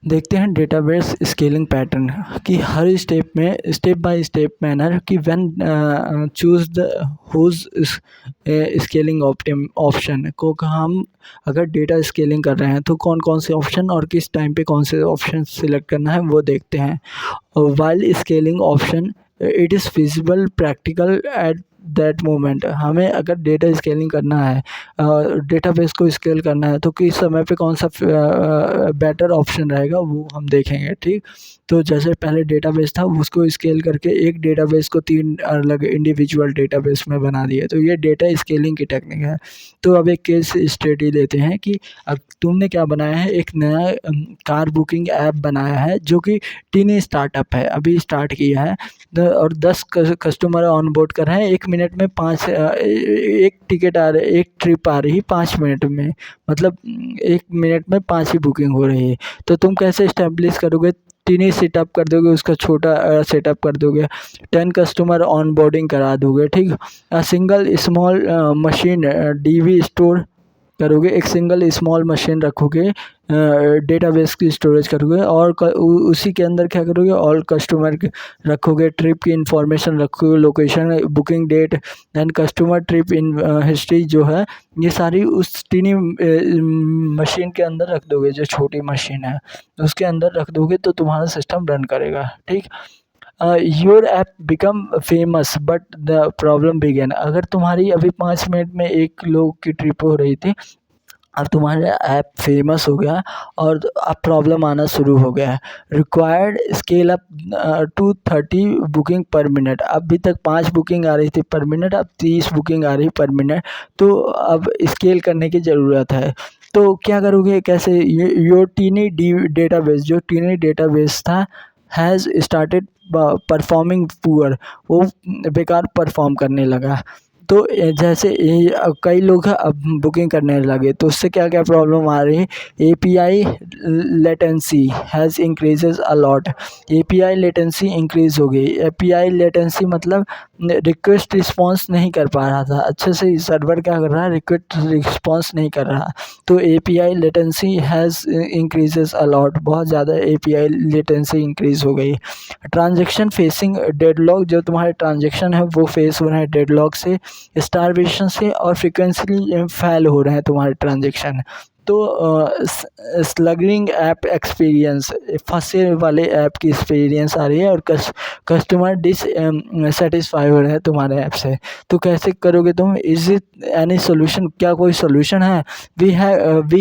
देखते हैं database scaling pattern कि हर स्टेप में स्टेप बाय स्टेप मैनर कि when choose the whose scaling option को हम अगर डेटा स्केलिंग कर रहे हैं तो कौन कौन से ऑप्शन और किस टाइम पे कौन से ऑप्शन सिलेक्ट करना है वो देखते हैं। While scaling option it is feasible practical at that moment. हमें अगर डेटा स्केलिंग करना है, डेटाबेस को स्केल करना है, तो किस समय पे कौन सा बेटर ऑप्शन रहेगा वो हम देखेंगे। ठीक, तो जैसे पहले डेटाबेस था उसको स्केल करके एक डेटाबेस को 3 अलग इंडिविजुअल डेटाबेस में बना दिए, तो ये डेटा स्केलिंग की टेक्निक है। तो अब एक केस स्टडी लेते हैं कि अब तुमने क्या बनाया है, एक नया कार बुकिंग ऐप बनाया है जो कि टीनी स्टार्टअप है, अभी स्टार्ट किया है। और 10 कस्टमर ऑन बोर्ड कर रहे हैं, 1 मिनट में 5 एक टिकट आ रही, एक ट्रिप आ रही 5 मिनट में, मतलब 1 मिनट में 5 ही बुकिंग हो रही है। तो तुम कैसे इस्टेब्लिश करोगे? टीनी सेटअप कर दोगे, उसका छोटा सेटअप कर दोगे, 10 कस्टमर ऑन बोर्डिंग करा दोगे। ठीक, single small machine DV store करोगे, एक सिंगल स्मॉल मशीन रखोगे, डेटाबेस की स्टोरेज करोगे और उसी के अंदर क्या करोगे, ऑल कस्टमर रखोगे, ट्रिप की इंफॉर्मेशन रखोगे, location, booking date and customer trip in history जो है ये सारी उस टीनी मशीन के अंदर रख दोगे। जो छोटी मशीन है उसके अंदर रख दोगे तो तुम्हारा सिस्टम रन करेगा। ठीक, your app become famous but the problem begin. अगर तुम्हारी अभी 5 मिनट में एक लोग की ट्रिप हो रही थी, अब तुम्हारा ऐप फेमस हो गया और अब प्रॉब्लम आना शुरू हो गया है। Required scale up to 30 booking पर मिनट। अभी तक 5 बुकिंग आ रही थी पर मिनट, अब 30 बुकिंग आ रही पर मिनट, तो अब स्केल करने की ज़रूरत है। तो क्या करोगे, कैसे? योर टीनी डेटाबेस, जो टीनी डेटाबेस था, हैज़ स्टार्टेड परफॉर्मिंग पुअर, वो बेकार परफॉर्म करने लगा। तो जैसे कई लोग अब बुकिंग करने लगे तो उससे क्या क्या प्रॉब्लम आ रही है? API latency has increases a lot. API latency increase हो गई। एपीआई लेटेंसी मतलब रिक्वेस्ट रिस्पॉन्स नहीं कर पा रहा था अच्छे से, सर्वर क्या कर रहा है, रिक्वेस्ट रिस्पॉन्स नहीं कर रहा। तो API latency has increases a lot, बहुत ज़्यादा एपीआई लेटेंसी इंक्रीज हो गई। ट्रांजेक्शन फेसिंग डेडलॉक, जो तुम्हारे ट्रांजेक्शन है वो फेस हो रहे हैं डेडलॉक से, स्टारवेशन से, और फ्रिक्वेंटली फेल हो रहे हैं तुम्हारे ट्रांजेक्शन। तो स्लगिंग ऐप एक्सपीरियंस, फंसे वाले ऐप की एक्सपीरियंस आ रही है और कस्टमर सेटिस्फाई हो रहे हैं तुम्हारे ऐप से। तो कैसे करोगे तुम? Is it any solution? क्या कोई सोल्यूशन है? We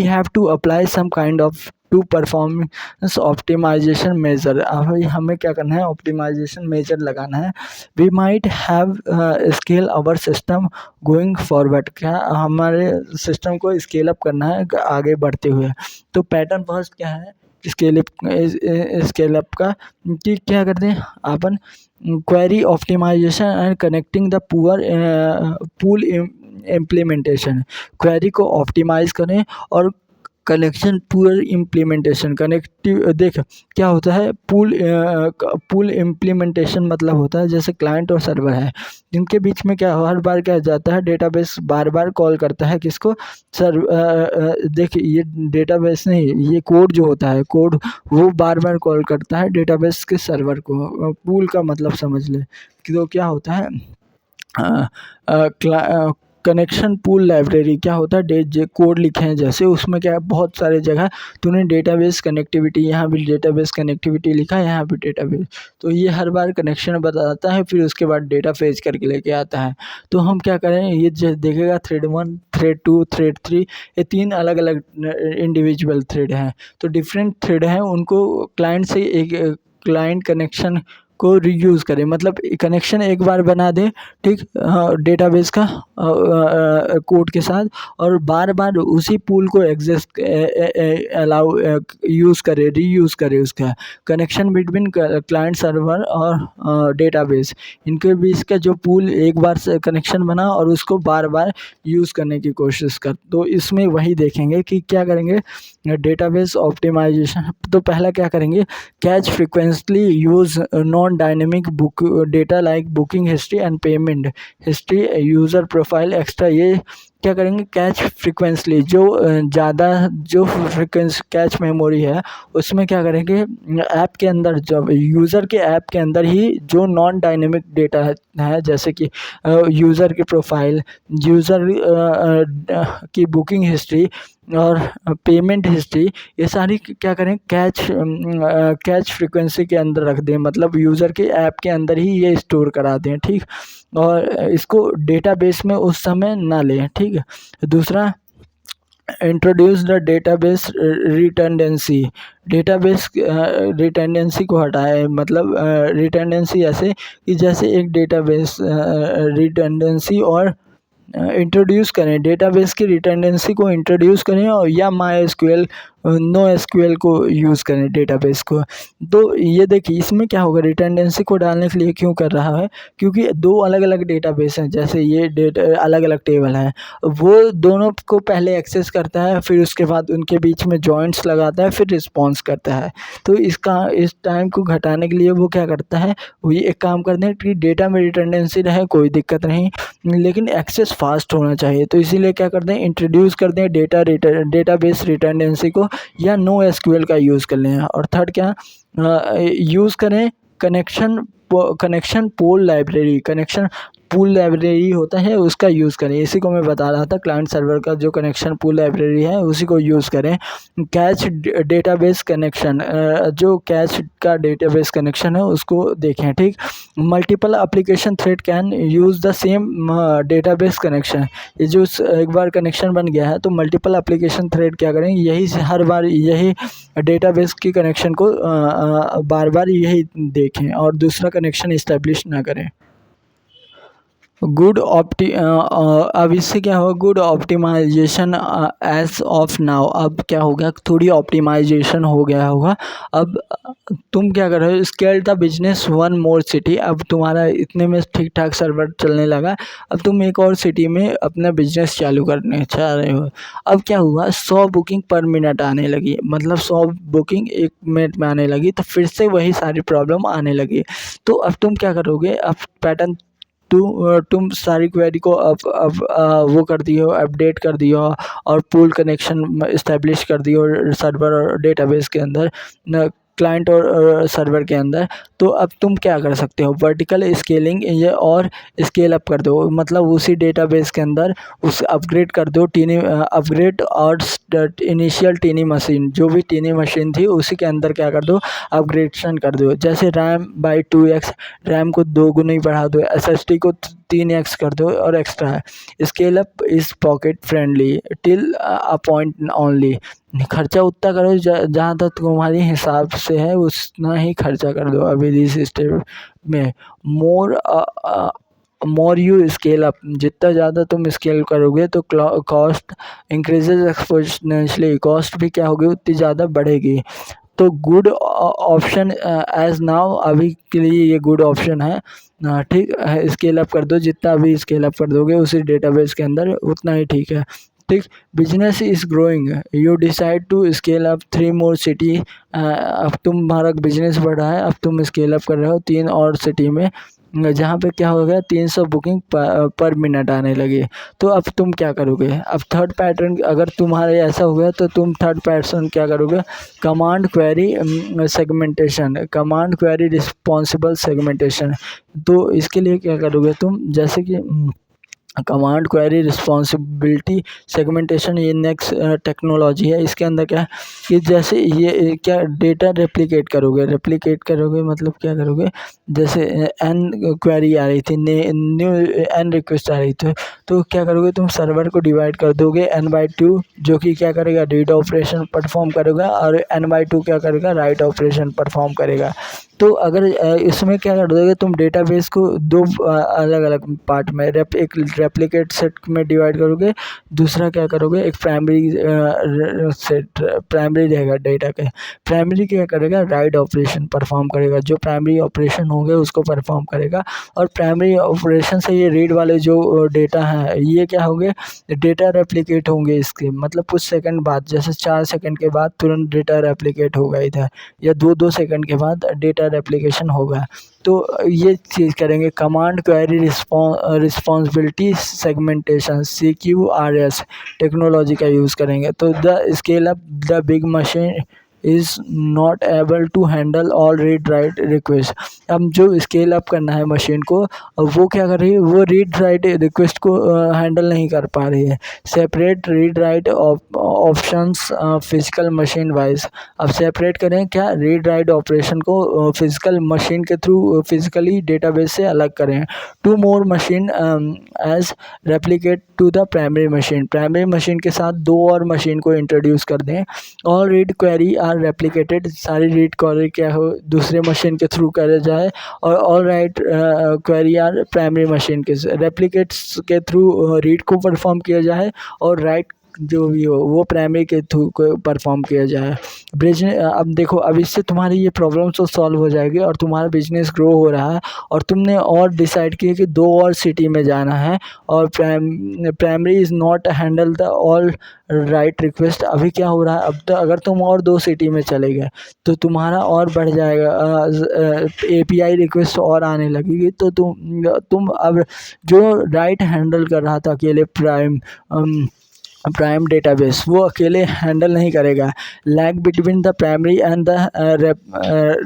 have to apply some kind of to performance optimisation measure. अभी हमें क्या करना है, ऑप्टिमाइजेशन मेजर लगाना है। We might have scale our system going forward. क्या हमारे सिस्टम को स्केल अप करना है आगे बढ़ते हुए। तो पैटर्न फर्स्ट क्या है स्केल अप का, कि क्या करते हैं अपन, query optimization and connecting the pool implementation. Query को ऑप्टिमाइज़ करें और कनेक्शन पूल इम्प्लीमेंटेशन, कनेक्टिव देख क्या होता है, पूल इम्प्लीमेंटेशन मतलब होता है जैसे क्लाइंट और सर्वर है, जिनके बीच में क्या हर बार क्या जाता है, डेटाबेस बार बार कॉल करता है किसको, देख ये डेटाबेस नहीं, ये कोड जो होता है, कोड वो बार बार कॉल करता है डेटाबेस के सर्वर को। पूल का मतलब समझ ले कि तो क्या होता है, कनेक्शन पूल लाइब्रेरी क्या होता है, कोड लिखे हैं जैसे, उसमें क्या है बहुत सारे जगह तूने डेटाबेस कनेक्टिविटी, यहाँ भी डेटाबेस कनेक्टिविटी लिखा है, यहाँ भी डेटाबेस, तो ये हर बार कनेक्शन बताता है, फिर उसके बाद डेटा फेच करके लेके आता है। तो हम क्या करें, ये देखेगा थ्रेड 1, थ्रेड 2, थ्रेड 3, ये 3 अलग अलग इंडिविजुअल थ्रेड हैं। तो डिफरेंट थ्रेड हैं, उनको क्लाइंट से एक क्लाइंट कनेक्शन को रीयूज़ करें, मतलब कनेक्शन एक बार बना दें, ठीक, डेटाबेस का कोड के साथ, और बार बार उसी पूल को एग्जिस्ट अलाउ यूज़ करे, रीयूज़ करे उसका कनेक्शन बिटवीन क्लाइंट सर्वर और डेटाबेस, इनके बीच का जो पूल एक बार से कनेक्शन बना और उसको बार बार यूज़ करने की कोशिश कर। तो इसमें वही देखेंगे कि क्या करेंगे, डेटाबेस ऑप्टिमाइजेशन। तो पहला क्या करेंगे, catch frequently use non dynamic book data like booking history and payment history, user profile extra. ये क्या करेंगे, कैच फ्रीक्वेंसली, जो ज़्यादा जो फ्रीक्वेंसी कैच मेमोरी है उसमें क्या करेंगे, ऐप के अंदर जब यूज़र के ऐप के अंदर ही जो नॉन डायनेमिक डेटा है जैसे कि यूज़र की प्रोफाइल, यूज़र की बुकिंग हिस्ट्री और पेमेंट हिस्ट्री, ये सारी क्या करें, कैच फ्रीक्वेंसी के अंदर रख दें, मतलब यूज़र के ऐप के अंदर ही ये स्टोर करा दें, ठीक। और इसको डेटाबेस में उस समय ना लें, ठीक है। दूसरा, introduce the database redundancy, database redundancy को हटाए, मतलब रिटेंडेंसी ऐसे कि जैसे एक डेटाबेस रिटेंडेंसी और इंट्रोड्यूस करें, डेटाबेस की रिटेंडेंसी को इंट्रोड्यूस करें, और या माई एसक्यूएल नो एसक्यूएल को यूज़ करें डेटाबेस को। तो ये देखिए इसमें क्या होगा, रिटेंडेंसी को डालने के लिए क्यों कर रहा है, क्योंकि दो अलग अलग डेटाबेस हैं, जैसे ये डेटा अलग अलग टेबल हैं, वो दोनों को पहले एक्सेस करता है, फिर उसके बाद उनके बीच में जॉइंट्स लगाता है, फिर रिस्पॉन्स करता है। तो इस टाइम को घटाने के लिए वो क्या करता है, वो ये एक काम करते हैं कि डेटा में रिटेंडेंसी रहे कोई दिक्कत नहीं, लेकिन एक्सेस फास्ट होना चाहिए, तो इसीलिए क्या करते हैं, इंट्रोड्यूस करते हैं डेटाबेस रिटेंडेंसी को, या नो एसक्यूएल का यूज़ कर लें। और थर्ड क्या, यूज़ करें कनेक्शन पूल लाइब्रेरी होता है उसका यूज़ करें, इसी को मैं बता रहा था, क्लाइंट सर्वर का जो कनेक्शन पूल लाइब्रेरी है उसी को यूज़ करें। कैच डेटाबेस कनेक्शन, जो कैच का डेटाबेस कनेक्शन है उसको देखें, ठीक। Multiple application thread can use the same database connection, ये जो एक बार कनेक्शन बन गया है तो मल्टीपल एप्लीकेशन थ्रेड क्या करें, यही से हर बार यही डेटाबेस की कनेक्शन को बार बार यही देखें और दूसरा कनेक्शन इस्टेब्लिश ना करें। अब इससे क्या होगा, good optimisation as of now, अब क्या हो गया, थोड़ी ऑप्टिमाइजेशन हो गया होगा। अब तुम क्या कर रहे हो, scale the business one more city, अब तुम्हारा इतने में ठीक ठाक सर्वर चलने लगा, अब तुम एक और सिटी में अपना बिजनेस चालू करने चाह रहे हो। अब क्या हुआ, 100 बुकिंग पर मिनट आने लगी, मतलब 100 बुकिंग एक मिनट में आने लगी, तो फिर से वही सारी प्रॉब्लम आने लगी। तो अब तुम क्या करोगे, अब पैटर्न तुम सारी क्वेरी को अब वो कर दियो, अपडेट कर दियो, और पूल कनेक्शन इस्टेब्लिश कर दियो सर्वर और डेटाबेस के अंदर, क्लाइंट और सर्वर के अंदर। तो अब तुम क्या कर सकते हो, वर्टिकल स्केलिंग ये और स्केल अप कर दो, मतलब उसी डेटाबेस के अंदर उस अपग्रेड कर दो, अपग्रेड और इनिशियल टीनी मशीन, जो भी टीनी मशीन थी उसी के अंदर क्या कर दो, अपग्रेडेशन कर दो, जैसे रैम बाई 2x, रैम को 2 गुना ही बढ़ा दो, SSD को 3x कर दो और एक्स्ट्रा है। Scale up is pocket friendly till a point only, खर्चा उतना करो जहाँ तक तुम्हारे हिसाब से है उतना ही खर्चा कर दो अभी इस स्टेप में। मोर यू स्केल अप, जितना ज़्यादा तुम स्केल करोगे तो कॉस्ट इंक्रीजेज एक्सपोनेंशियली, कॉस्ट भी क्या होगी, उतनी ज़्यादा बढ़ेगी। तो गुड ऑप्शन एज नाउ, अभी के लिए ये गुड ऑप्शन है, ठीक है। स्केल अप कर दो, जितना भी स्केल अप कर दोगे उसी डेटाबेस के अंदर उतना ही ठीक है, ठीक। Business is growing, you decide to scale up 3 more city, अब तुम्हारा बिजनेस बढ़ रहा है, अब तुम स्केल अप कर रहे हो 3 और सिटी में, जहाँ पे क्या हो गया, 300 बुकिंग पर मिनट आने लगी। तो अब तुम क्या करोगे, अब थर्ड पैटर्न अगर तुम्हारे ऐसा हो गया तो तुम थर्ड पैटर्न क्या करोगे, command query segmentation, command query responsible segmentation. तो इसके लिए क्या करोगे तुम, जैसे कि कमांड क्वेरी रिस्पॉन्सिबिलिटी सेगमेंटेशन, ये नेक्स्ट टेक्नोलॉजी है, इसके अंदर क्या है कि जैसे ये क्या डेटा रेप्लिकेट करोगे मतलब क्या करोगे, जैसे एन क्वेरी आ रही थी, न्यू एन रिक्वेस्ट आ रही थी, तो क्या करोगे तुम, सर्वर को डिवाइड कर दोगे n/2, जो कि क्या करेगा, रीड ऑपरेशन परफॉर्म करेगा, और n/2 क्या करेगा, राइट ऑपरेशन परफॉर्म करेगा। तो अगर इसमें क्या कर दोगे तुम, डेटाबेस को 2 अलग अलग पार्ट में एक रेप्लिकेट सेट में डिवाइड करोगे, दूसरा क्या करोगे, एक प्राइमरी सेट, प्राइमरी रहेगा डेटा के, प्राइमरी क्या करेगा, राइट ऑपरेशन परफॉर्म करेगा, जो प्राइमरी ऑपरेशन होंगे उसको परफॉर्म करेगा, और प्राइमरी ऑपरेशन से ये रीड वाले जो डेटा हैं ये क्या होंगे, डेटा रेप्लिकेट होंगे इसके, मतलब कुछ सेकंड बाद, जैसे 4 सेकंड के बाद तुरंत डेटा रेप्लिकेट होगा इधर, या 2 सेकंड के बाद डेटा रेप्लिकेशन होगा। तो ये चीज़ करेंगे। Command query responsibility segmentation CQRS technology का यूज़ करेंगे। तो the scale up the big machine is not able to handle all read write request. अब जो स्केल अप करना है मशीन को, अब वो क्या कर रही है, वो रीड राइट रिक्वेस्ट को हैंडल नहीं कर पा रही है। Separate read write options physical machine wise. अब सेपरेट करें क्या, रीड राइट ऑपरेशन को फिजिकल मशीन के थ्रू फिजिकली डेटाबेस से अलग करें। Two more machine as replicate to the primary machine. Primary machine के साथ दो और मशीन को इंट्रोड्यूस कर दें। All read query are replicated. सारी रीड क्वेरी क्या हो, दूसरे मशीन के थ्रू करे जाए। और all write query are primary machine के रेप्लिकेट्स के थ्रू रीड को परफॉर्म किया जाए, और राइट जो भी हो वो प्राइमरी के थ्रू को परफॉर्म किया जाए। बिजनेस, अब देखो, अब इससे तुम्हारी ये प्रॉब्लम तो सॉल्व हो जाएगी और तुम्हारा बिजनेस ग्रो हो रहा है, और तुमने और डिसाइड किया कि 2 और सिटी में जाना है, और primary is not handle the all right request. अभी क्या हो रहा है, अब तो अगर तुम और 2 सिटी में चले गए तो तुम्हारा और बढ़ जाएगा, API रिक्वेस्ट और आने लगेगी। तो तुम अब जो राइट हैंडल कर रहा था अकेले प्राइम डेटाबेस, वो अकेले हैंडल नहीं करेगा। Lag between the primary and the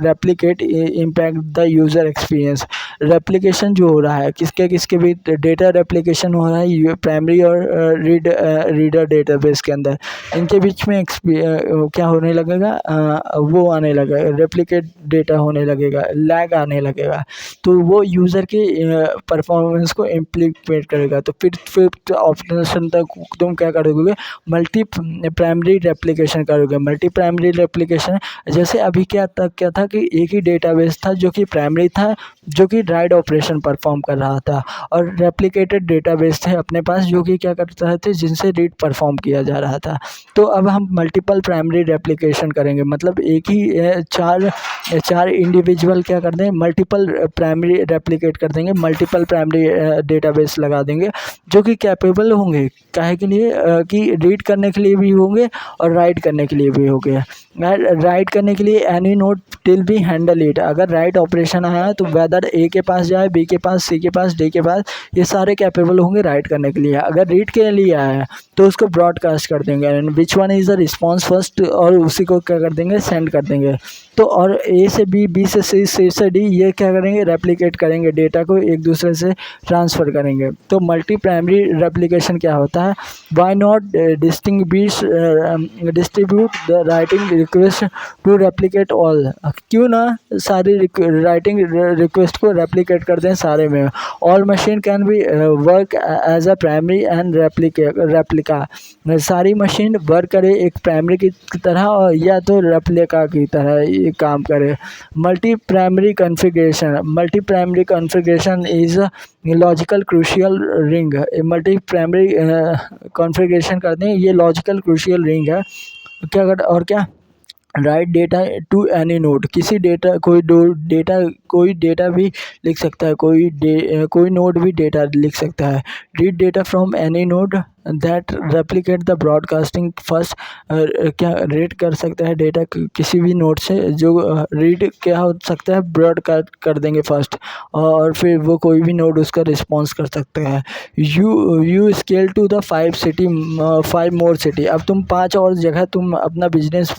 replicate impact the user experience. Replication जो हो रहा है किसके भी डेटा रेप्लिकेशन हो रहा है प्राइमरी और रीडर डेटाबेस के अंदर, इनके बीच में क्या होने लगेगा, वो आने लगेगा, रेप्लिकेट डेटा होने लगेगा, लैग आने लगेगा। तो वो यूज़र के परफॉर्मेंस को इम्प्लीमेंट करेगा। तो फिर ऑप्शन तक तुम क्या करोगे, मल्टी प्राइमरी रेप्लिकेशन करोगे। मल्टी प्राइमरी रेप्लिकेशन, जैसे अभी क्या था कि एक ही डेटाबेस था जो कि प्राइमरी था, जो कि राइट ऑपरेशन परफॉर्म कर रहा था, और रेप्लिकेटेड डेटाबेस थे अपने पास जो कि क्या करते रहे थे, जिनसे रीड परफॉर्म किया जा रहा था। तो अब हम मल्टीपल प्राइमरी रेप्लिकेशन करेंगे, मतलब एक ही चार इंडिविजुअल क्या कर देंगे, मल्टीपल प्राइमरी रेप्लिकेट कर देंगे, मल्टीपल प्राइमरी डेटाबेस लगा देंगे, जो कि कैपेबल होंगे काहे के लिए, कि रीड करने के लिए भी होंगे और राइट करने के लिए भी होंगे। राइट करने के लिए any node till B handle it. अगर राइट ऑपरेशन आया तो वेदर ए के पास जाए, बी के पास, सी के पास, डी के पास, ये सारे कैपेबल होंगे राइट करने के लिए। अगर रीड के लिए आया है तो उसको ब्रॉडकास्ट कर देंगे, and which one is the response first, और उसी को क्या कर देंगे, सेंड कर देंगे। तो और ए से बी, बी से सी, सी से डी, ये क्या करेंगे, रेप्लिकेट करेंगे, डेटा को एक दूसरे से ट्रांसफ़र करेंगे। तो मल्टी प्राइमरी रेप्लिकेशन क्या होता है, why not distribute the writing request to replicate all. क्यों ना सारी राइटिंग रिक्वेस्ट को रेप्लिकेट कर दें सारे में। All machine can be work as a primary and replica. सारी मशीन वर्क करे एक प्राइमरी की तरह, और या तो रेप्लिका की तरह ये काम करे। Multi primary configuration is logical crucial ring. Multi primary configuration करते हैं, ये लॉजिकल क्रूशियल रिंग है। क्या कर, और क्या, write data to any node. किसी डेटा, कोई डेटा भी लिख सकता है, कोई नोड भी डेटा लिख सकता है। Read data from any node that replicate the broadcasting first. क्या रीड कर सकता है डेटा किसी भी नोड से, जो रीड क्या हो सकता है, ब्रॉडकास्ट कर देंगे फर्स्ट, और फिर वो कोई भी नोड उसका रिस्पॉन्स कर सकता है। You scale to the 5 more city. अब तुम 5 और जगह तुम अपना बिजनेस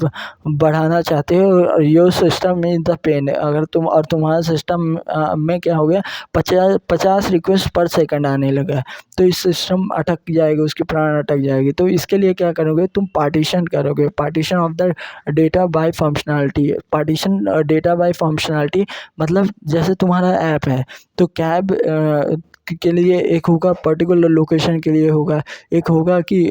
बढ़ाना चाहते हो, और your system is the pain. अगर तुम्हारा सिस्टम में क्या हो गया, 50 रिक्वेस्ट पर सेकंड आने लगा, तो इस सिस्टम अटक जाएगा, उसकी प्राण अटक जाएगी। तो इसके लिए क्या करोगे, तुम पार्टीशन करोगे, partition of the data bye functionality. Partition data bye functionality मतलब जैसे तुम्हारा ऐप है, तो कैब के लिए एक होगा, पर्टिकुलर लोकेशन के लिए होगा, एक होगा कि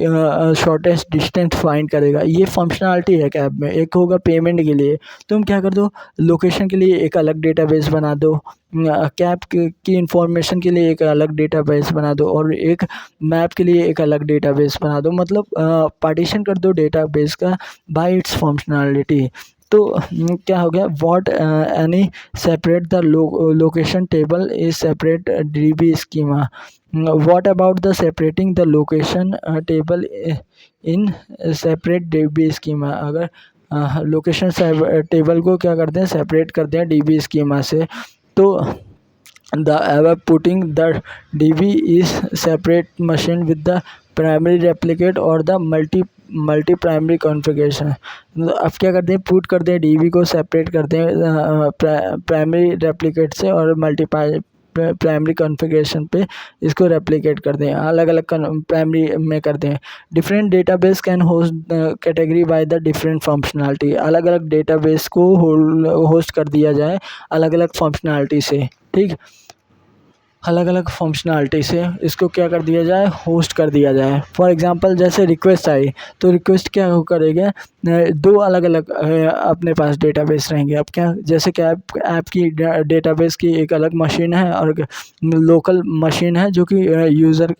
शॉर्टेस्ट डिस्टेंस फाइंड करेगा, ये फंक्शनैलिटी है कैब में। एक होगा पेमेंट के लिए, तुम क्या कर दो, लोकेशन के लिए एक अलग डेटाबेस बना दो, कैब की इंफॉर्मेशन के लिए एक अलग डेटाबेस बना दो, और एक मैप के लिए एक अलग डेटाबेस बना दो। मतलब पार्टीशन कर दो डेटाबेस का बाय इट्स फंक्शनैलिटी। तो क्या हो गया, what any separate the location table is separate DB schema. What about the separating the location table in separate DB schema. अगर लोकेशन टेबल को क्या करते हैं, सेपरेट करते हैं DB स्कीमा से। तो the above putting the DB is separate machine with the primary replicate or the multi primary configuration। अब क्या करते हैं, पुट करते हैं DB को सेपरेट करते हैं प्राइमरी रेप्लिकेट से और मल्टी प्राइमरी कॉन्फ़िगरेशन पे इसको रेप्लिकेट करते हैं, अलग अलग प्राइमरी में करते हैं। Different database can host category by the different functionality. अलग अलग डेटाबेस को होस्ट कर दिया जाए अलग अलग फंक्शनैलिटी से, ठीक, अलग अलग फंक्शनैलिटी से इसको क्या कर दिया जाए, होस्ट कर दिया जाए। फॉर एग्जांपल जैसे रिक्वेस्ट आई तो रिक्वेस्ट क्या करेगा, दो अलग अलग अपने पास डेटाबेस रहेंगे। अब क्या, जैसे कि ऐप की डेटाबेस की एक अलग मशीन है और लोकल मशीन है जो कि यूज़र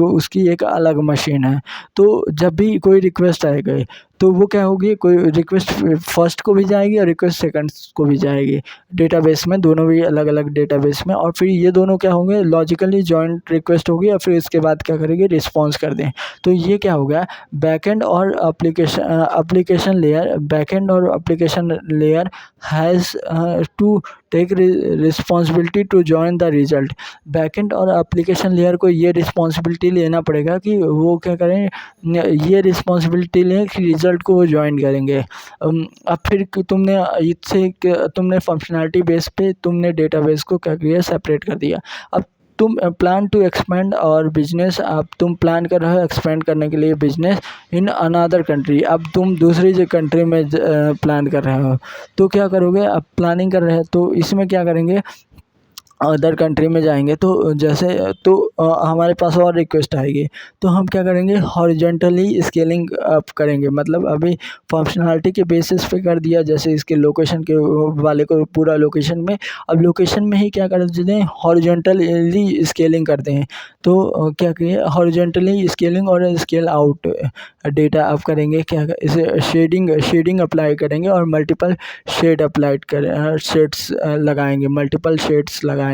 उसकी एक अलग मशीन है। तो जब भी कोई रिक्वेस्ट आएगी तो वो क्या होगी, कोई रिक्वेस्ट फर्स्ट को भी जाएगी और रिक्वेस्ट सेकंड को भी जाएगी डेटाबेस में, दोनों भी अलग अलग डेटाबेस में। और फिर ये दोनों क्या होंगे, लॉजिकली जॉइंट रिक्वेस्ट होगी और फिर इसके बाद क्या करेंगे, रिस्पॉन्स कर दें। तो ये क्या हो गया, बैकएंड और एप्लीकेशन लेयर, बैकएंड और application layer has to take responsibility to join the result. Backend और एप्लीकेशन लेयर को ये रिस्पॉन्सिबिलिटी लेना पड़ेगा कि वो क्या करें, ये रिस्पॉन्सिबिलिटी लें कि रिजल्ट को वो ज्वाइन करेंगे। अब फिर तुमने फंक्शनैलिटी बेस पे तुमने डेटाबेस को क्या किया, सेपरेट कर दिया। अब तुम प्लान टू एक्सपेंड और बिजनेस, अब तुम प्लान कर रहे हो एक्सपेंड करने के लिए बिजनेस इन अनदर कंट्री। अब तुम दूसरी जो कंट्री में प्लान कर रहे हो तो क्या करोगे, अब प्लानिंग कर रहे हैं तो इसमें क्या करेंगे, अदर कंट्री में जाएंगे तो जैसे तो हमारे पास और रिक्वेस्ट आएगी तो हम क्या करेंगे, हॉरिजॉन्टली स्केलिंग अप करेंगे। मतलब अभी फंक्शनैलिटी के बेसिस पे कर दिया, जैसे इसके लोकेशन के वाले को पूरा लोकेशन में, अब लोकेशन में ही क्या कर देते हैं, हॉरिजॉन्टली स्केलिंग करते हैं। तो क्या करिए, हॉरिजॉन्टली स्केलिंग और स्केल आउट डेटा अप करेंगे, क्या इसे शेडिंग अप्लाई करेंगे और मल्टीपल शेड अप्लाइड करें, शेड्स लगाएंगे, मल्टीपल शेड्स लगाएंगे,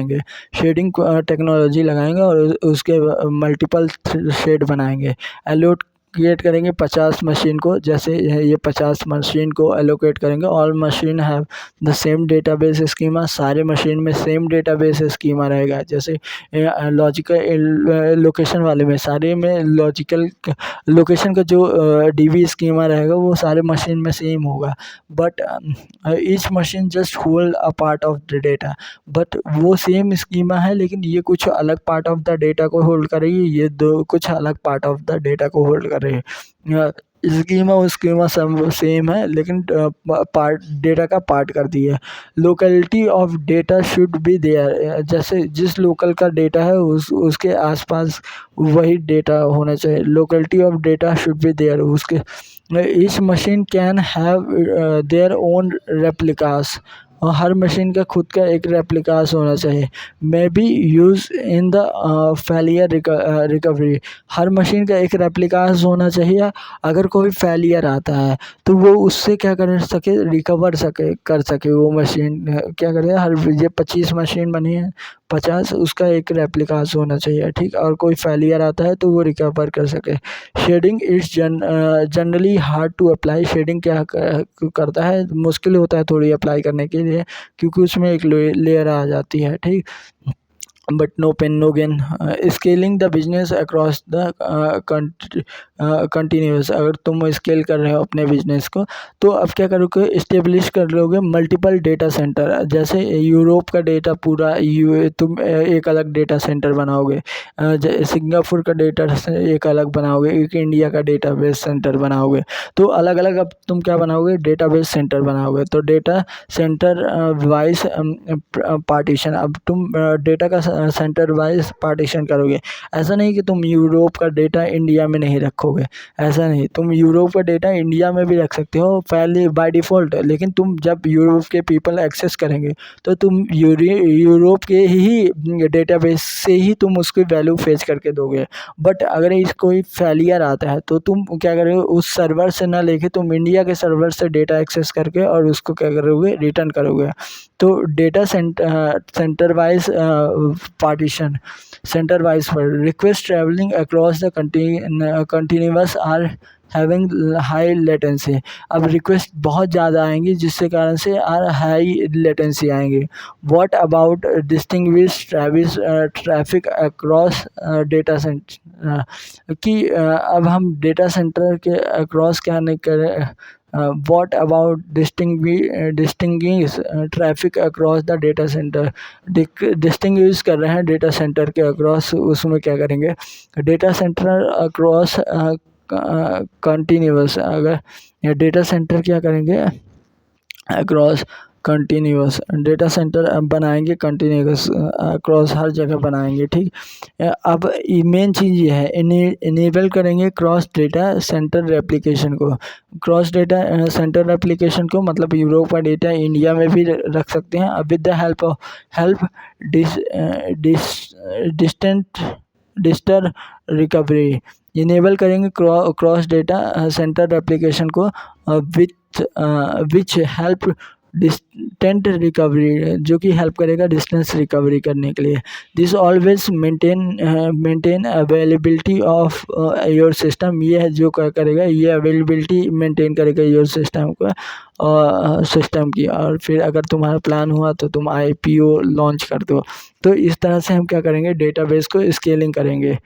शेडिंग टेक्नोलॉजी लगाएंगे और उसके मल्टीपल शेड बनाएंगे। एलोट क्रिएट करेंगे 50 मशीन को, जैसे ये 50 मशीन को एलोकेट करेंगे। All machine have the same database schema, सारे मशीन में सेम डेटाबेस स्कीमा रहेगा। जैसे लॉजिकल लोकेशन वाले में सारे में लॉजिकल लोकेशन का जो DB स्कीमा रहेगा वो सारे मशीन में सेम होगा। But each machine just hold a part of the data, but वो सेम स्कीमा है लेकिन ये कुछ अलग पार्ट ऑफ द डेटा को होल्ड करेगी, ये दो कुछ अलग पार्ट ऑफ द डेटा को होल्ड कर रही है। स्कीमा सब सेम है लेकिन पार्ट डेटा का पार्ट कर दी है। Locality of data should be there, जैसे जिस लोकल का डेटा है उसके आसपास वही डेटा होना चाहिए। Locality of data should be there, उसके each machine can have their own replicas, और हर मशीन का खुद का एक रेप्लिकास होना चाहिए। May be use in the failure recovery, her machine का एक रेप्लिकास होना चाहिए। अगर कोई फेलियर आता है तो वो उससे क्या कर सके, रिकवर कर सके वो मशीन। क्या करे, हर ये 25 मशीन बनी है, 50 उसका एक रेप्लिकास होना चाहिए, ठीक। और कोई फेलियर आता है तो वो रिकवर कर सके। Sharding is generally hard to apply, sharding क्या करता है, मुश्किल होता है थोड़ी अप्लाई करने के लिए क्योंकि उसमें एक लेयर आ जाती है, ठीक। But no pain no gain. Scaling the business across the continuous, अगर तुम स्केल कर रहे हो अपने बिजनेस को तो अब क्या करोगे, इस्टेब्लिश कर लोगे मल्टीपल डेटा सेंटर। जैसे यूरोप का डेटा पूरा तुम एक अलग डेटा सेंटर बनाओगे, सिंगापुर का डेटा एक अलग बनाओगे, एक इंडिया का डेटाबेस सेंटर बनाओगे। तो अलग अलग अब तुम क्या बनाओगे, डेटाबेस सेंटर बनाओगे। तो डेटा सेंटर वाइज पार्टीशन, अब तुम डेटा का सेंटर वाइज पार्टीशन करोगे। ऐसा नहीं कि तुम यूरोप का डेटा इंडिया में नहीं रखोगे, ऐसा नहीं, तुम यूरोप का डेटा इंडिया में भी रख सकते हो पहले बाय डिफ़ॉल्ट, लेकिन तुम जब यूरोप के पीपल एक्सेस करेंगे तो तुम यूरोप के ही डेटाबेस से ही तुम उसकी वैल्यू फेच करके दोगे। बट अगर इस कोई फेलियर आता है तो तुम क्या करोगे, उस सर्वर से ना लेके तुम इंडिया के सर्वर से डेटा एक्सेस करके और उसको क्या करोगे, रिटर्न करोगे। तो data centre wise partition, centre wise पर request travelling across the continuous are having high latency. अब रिक्वेस्ट बहुत ज़्यादा आएंगी जिससे कारण से हाई लेटेंसी आएंगे। What about distinguish traffic across data centre, कि अब हम डेटा सेंटर के अक्रॉस क्या नहीं करें। What about distinguish traffic across the data centre, distinguish कर रहे हैं डेटा सेंटर के अक्रॉस, उसमें क्या करेंगे डेटा सेंटर अक्रॉस कंटिन्यूअस। अगर डेटा सेंटर क्या करेंगे अक्रॉस कंटिन्यूअस, डेटा सेंटर बनाएंगे कंटिन्यूअस अक्रॉस हर जगह बनाएंगे। ठीक, अब मेन चीज़ ये है इनेबल करेंगे क्रॉस डेटा सेंटर रेप्लिकेशन को। क्रॉस डेटा सेंटर रेप्लिकेशन को मतलब यूरोप का डेटा इंडिया में भी रख सकते हैं with the help distant recovery. Enable करेंगे क्रॉस डेटा सेंटर रेप्लिकेशन को विच हेल्प डिस्टेंट रिकवरी, जो कि हेल्प करेगा डिस्टेंस रिकवरी करने के लिए। This always maintain availability of your system, ये है जो क्या करेगा ये अवेलेबिलिटी मेंटेन करेगा योर सिस्टम का सिस्टम की। और फिर अगर तुम्हारा प्लान हुआ तो तुम IPO लॉन्च कर दो। तो इस तरह से हम क्या करेंगे डेटाबेस को स्केलिंग करेंगे।